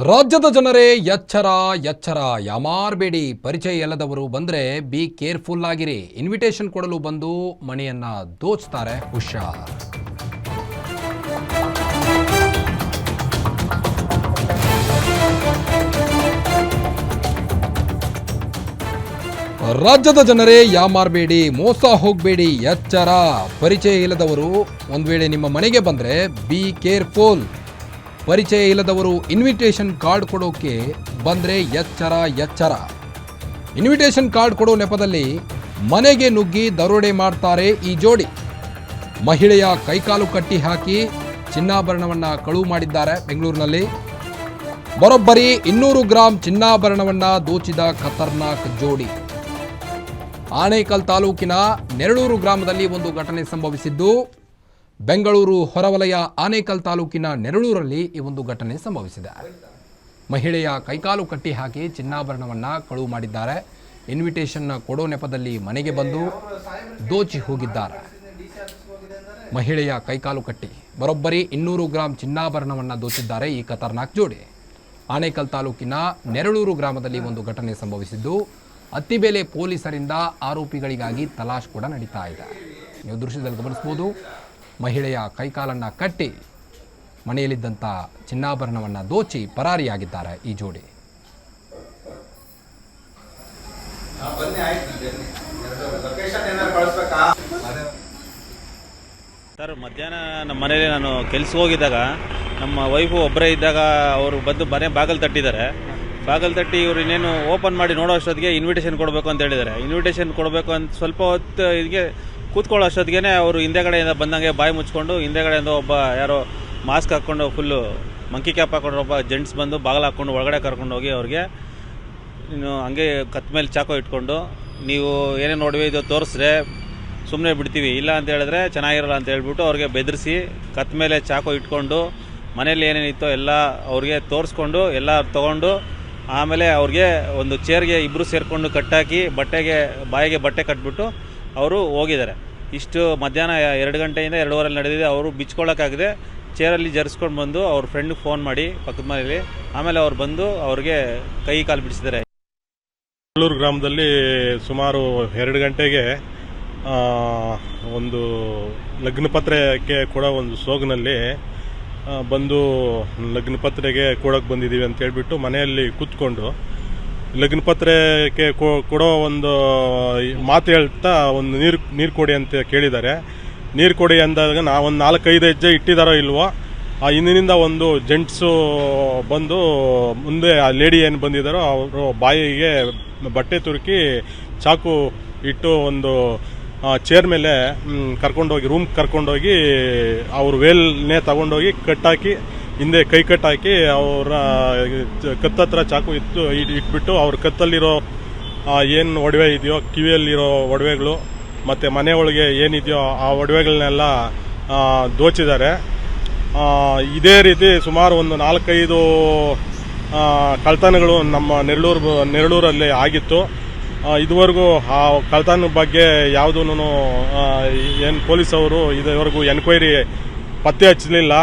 ರಾಜ್ಯದ ಜನರೇ ಎಚ್ಚರ ಎಚ್ಚರ, ಯಾಮಾರಬೇಡಿ. ಪರಿಚಯ ಇಲ್ಲದವರು ಬಂದರೆ ಬಿ ಕೇರ್ಫುಲ್ ಆಗಿರಿ. ಇನ್ವಿಟೇಷನ್ ಕೊಡಲು ಬಂದು ಮಣಿಯನ್ನ ದೋಚ್ತಾರೆ, ಹುಷಾರ್. ರಾಜ್ಯದ ಜನರೇ ಯಾಮಾರಬೇಡಿ, ಮೋಸ ಹೋಗಬೇಡಿ, ಎಚ್ಚರ. ಪರಿಚಯ ಇಲ್ಲದವರು ಒಂದು ವೇಳೆ ನಿಮ್ಮ ಮನೆಗೆ ಬಂದರೆ ಬಿ ಕೇರ್ಫುಲ್. ಪರಿಚಯ ಇಲ್ಲದವರು ಇನ್ವಿಟೇಷನ್ ಕಾರ್ಡ್ ಕೊಡೋಕೆ ಬಂದರೆ ಎಚ್ಚರ ಎಚ್ಚರ. ಇನ್ವಿಟೇಷನ್ ಕಾರ್ಡ್ ಕೊಡೋ ನೆಪದಲ್ಲಿ ಮನೆಗೆ ನುಗ್ಗಿ ದರೋಡೆ ಮಾಡ್ತಾರೆ ಈ ಜೋಡಿ. ಮಹಿಳೆಯ ಕೈಕಾಲು ಕಟ್ಟಿ ಹಾಕಿ ಚಿನ್ನಾಭರಣವನ್ನ ಕಳುವು ಮಾಡಿದ್ದಾರೆ ಬೆಂಗಳೂರಿನಲ್ಲಿ. ಬರೋಬ್ಬರಿ 200 ಗ್ರಾಂ ಚಿನ್ನಾಭರಣವನ್ನ ದೋಚಿದ ಖತರ್ನಾಕ್ ಜೋಡಿ. ಆನೇಕಲ್ ತಾಲೂಕಿನ ನೆರಳೂರು ಗ್ರಾಮದಲ್ಲಿ ಒಂದು ಘಟನೆ ಸಂಭವಿಸಿದ್ದು, ಬೆಂಗಳೂರು ಹೊರವಲಯ ಆನೇಕಲ್ ತಾಲೂಕಿನ ನೆರಳೂರಲ್ಲಿ ಈ ಒಂದು ಘಟನೆ ಸಂಭವಿಸಿದೆ. ಮಹಿಳೆಯ ಕೈಕಾಲು ಕಟ್ಟಿ ಹಾಕಿ ಚಿನ್ನಾಭರಣವನ್ನು ಕಳುವು ಮಾಡಿದ್ದಾರೆ. ಇನ್ವಿಟೇಷನ್ ಕೊಡೋ ನೆಪದಲ್ಲಿ ಮನೆಗೆ ಬಂದು ದೋಚಿ ಹೋಗಿದ್ದಾರೆ. ಮಹಿಳೆಯ ಕೈಕಾಲು ಕಟ್ಟಿ ಬರೋಬ್ಬರಿ 200 ಗ್ರಾಂ ಚಿನ್ನಾಭರಣವನ್ನು ದೋಚಿದ್ದಾರೆ ಈ ಖತರ್ನಾಕ್ ಜೋಡಿ. ಆನೇಕಲ್ ತಾಲೂಕಿನ ನೆರಳೂರು ಗ್ರಾಮದಲ್ಲಿ ಒಂದು ಘಟನೆ ಸಂಭವಿಸಿದ್ದು, ಅತ್ತಿಬೇಲೆ ಪೊಲೀಸರಿಂದ ಆರೋಪಿಗಳಿಗಾಗಿ ತಲಾಶ್ ಕೂಡ ನಡೀತಾ ಇದೆ. ನೀವು ದೃಶ್ಯದಲ್ಲಿ ಗಮನಿಸಬಹುದು. ಮಹಿಳೆಯ ಕೈಕಾಲನ್ನು ಕಟ್ಟಿ ಮನೆಯಲ್ಲಿದ್ದಂಥ ಚಿನ್ನಾಭರಣವನ್ನು ದೋಚಿ ಪರಾರಿಯಾಗಿದ್ದಾರೆ ಈ ಜೋಡಿ. ಸರ್, ಮಧ್ಯಾಹ್ನ ನಮ್ಮ ಮನೇಲಿ ನಾನು ಕೆಲ್ಸಕ್ಕೆ ಹೋಗಿದ್ದಾಗ ನಮ್ಮ ವೈಫು ಒಬ್ಬರೇ ಇದ್ದಾಗ ಅವರು ಬಂದು ಮನೆ ಬಾಗಿಲು ತಟ್ಟಿದ್ದಾರೆ. ಬಾಗಿಲು ತಟ್ಟಿ ಇವರು ಇನ್ನೇನು ಓಪನ್ ಮಾಡಿ ನೋಡೋ ಅಷ್ಟೊತ್ತಿಗೆ ಇನ್ವಿಟೇಷನ್ ಕೊಡಬೇಕು ಅಂತ ಹೇಳಿದ್ದಾರೆ. ಇನ್ವಿಟೇಷನ್ ಕೊಡಬೇಕು ಅಂತ ಸ್ವಲ್ಪ ಹೊತ್ತು ಇದಕ್ಕೆ ಕೂತ್ಕೊಳ್ಳೋ ಅಷ್ಟೊತ್ತಿಗೆ ಅವರು ಹಿಂದೆಗಡೆಯಿಂದ ಬಂದಂಗೆ ಬಾಯಿ ಮುಚ್ಕೊಂಡು, ಹಿಂದೆಗಡೆಯಿಂದ ಒಬ್ಬ ಯಾರೋ ಮಾಸ್ಕ್ ಹಾಕ್ಕೊಂಡು ಫುಲ್ಲು ಮಂಕಿ ಕ್ಯಾಪ್ ಹಾಕೊಂಡು ಒಬ್ಬ ಜೆಂಟ್ಸ್ ಬಂದು ಬಾಗಿಲು ಹಾಕ್ಕೊಂಡು ಒಳಗಡೆ ಕರ್ಕೊಂಡು ಹೋಗಿ ಅವ್ರಿಗೆ ಇನ್ನು ಹಂಗೆ ಕತ್ ಮೇಲೆ ಚಾಕು ಇಟ್ಕೊಂಡು, ನೀವು ಏನೇನು ನೋಡಿವೆ ಇದು ತೋರಿಸ್ರೆ ಸುಮ್ಮನೆ ಬಿಡ್ತೀವಿ, ಇಲ್ಲ ಅಂತ ಹೇಳಿದ್ರೆ ಚೆನ್ನಾಗಿರಲ್ಲ ಅಂತ ಹೇಳ್ಬಿಟ್ಟು ಅವ್ರಿಗೆ ಬೆದರಿಸಿ ಕತ್ ಮೇಲೆ ಚಾಕು ಇಟ್ಕೊಂಡು ಮನೇಲಿ ಏನೇನಿತ್ತೋ ಎಲ್ಲ ಅವ್ರಿಗೆ ತೋರಿಸ್ಕೊಂಡು ಎಲ್ಲ ತೊಗೊಂಡು ಆಮೇಲೆ ಅವ್ರಿಗೆ ಒಂದು ಚೇರ್ಗೆ ಇಬ್ಬರು ಸೇರಿಕೊಂಡು ಕಟ್ಟಾಕಿ ಬಾಯಿಗೆ ಬಟ್ಟೆ ಕಟ್ಬಿಟ್ಟು ಅವರು ಹೋಗಿದ್ದಾರೆ. ಇಷ್ಟು ಮಧ್ಯಾಹ್ನ 2 ಗಂಟೆಯಿಂದ 2:15 ನಡೆದಿದೆ. ಅವರು ಬಿಚ್ಕೊಳ್ಳೋಕ್ಕಾಗದೆ ಚೇರಲ್ಲಿ ಜರ್ಸ್ಕೊಂಡು ಬಂದು ಅವ್ರ ಫ್ರೆಂಡ್ಗೆ ಫೋನ್ ಮಾಡಿ ಪಕ್ಕದ ಮನೆಯಲ್ಲಿ, ಆಮೇಲೆ ಅವ್ರು ಬಂದು ಅವ್ರಿಗೆ ಕೈ ಕಾಲು ಬಿಡಿಸಿದ್ದಾರೆ. ಬೆಂಗಳೂರು ಗ್ರಾಮದಲ್ಲಿ ಸುಮಾರು 2 ಗಂಟೆಗೆ ಒಂದು ಲಗ್ನಪತ್ರಿಕೆ ಕೂಡ ಒಂದು ಸೋಗಿನಲ್ಲಿ ಬಂದು ಲಗ್ನಪತ್ರಿಕೆ ಕೊಡೋಕೆ ಬಂದಿದ್ದೀವಿ ಅಂತ ಹೇಳ್ಬಿಟ್ಟು ಮನೆಯಲ್ಲಿ ಕೂತ್ಕೊಂಡು ಲಗ್ನಪತ್ರಿಕೆ ಕೊಡೋ ಒಂದು ಮಾತು ಹೇಳ್ತಾ ಒಂದು ನೀರು ಕೊಡಿ ಅಂತ ಕೇಳಿದ್ದಾರೆ. ನೀರು ಕೊಡಿ ಅಂದಾಗ ಒಂದು 4-5 ಹೆಜ್ಜೆ ಇಟ್ಟಿದ್ದಾರೋ ಇಲ್ವೋ, ಆ ಹಿಂದಿನಿಂದ ಒಂದು ಜೆಂಟ್ಸು ಬಂದು ಮುಂದೆ ಆ ಲೇಡಿ ಏನು ಬಂದಿದ್ದಾರೋ ಅವರು ಬಾಯಿಗೆ ಬಟ್ಟೆ ತುರುಕಿ ಚಾಕು ಇಟ್ಟು ಒಂದು ಚೇರ್ ಮೇಲೆ ಕರ್ಕೊಂಡೋಗಿ ರೂಮ್ಗೆ ಕರ್ಕೊಂಡೋಗಿ ಅವ್ರ ವೇಲ್ನೇ ತಗೊಂಡೋಗಿ ಕಟ್ಟಾಕಿ ಹಿಂದೆ ಕೈ ಕಟ್ಟಾಕಿ ಅವರ ಕತ್ತತ್ರ ಚಾಕು ಇಟ್ಬಿಟ್ಟು ಅವ್ರ ಕತ್ತಲ್ಲಿರೋ ಏನು ಒಡವೆ ಇದೆಯೋ, ಕಿವಿಯಲ್ಲಿರೋ ಒಡವೆಗಳು ಮತ್ತು ಮನೆ ಒಳಗೆ ಏನಿದೆಯೋ ಆ ಒಡವೆಗಳನ್ನೆಲ್ಲ ದೋಚಿದ್ದಾರೆ. ಇದೇ ರೀತಿ ಸುಮಾರು ಒಂದು 4-5 ಕಳ್ತನಗಳು ನಮ್ಮ ನೆರಳೂರಲ್ಲಿ ಆಗಿತ್ತು. ಇದುವರೆಗೂ ಆ ಕಳ್ತನ ಬಗ್ಗೆ ಯಾವುದೂ ಏನು ಪೊಲೀಸವರು ಇದುವರೆಗೂ ಎನ್ಕ್ವೈರಿ ಪತ್ತೆ ಹಚ್ಚಲಿಲ್ಲ.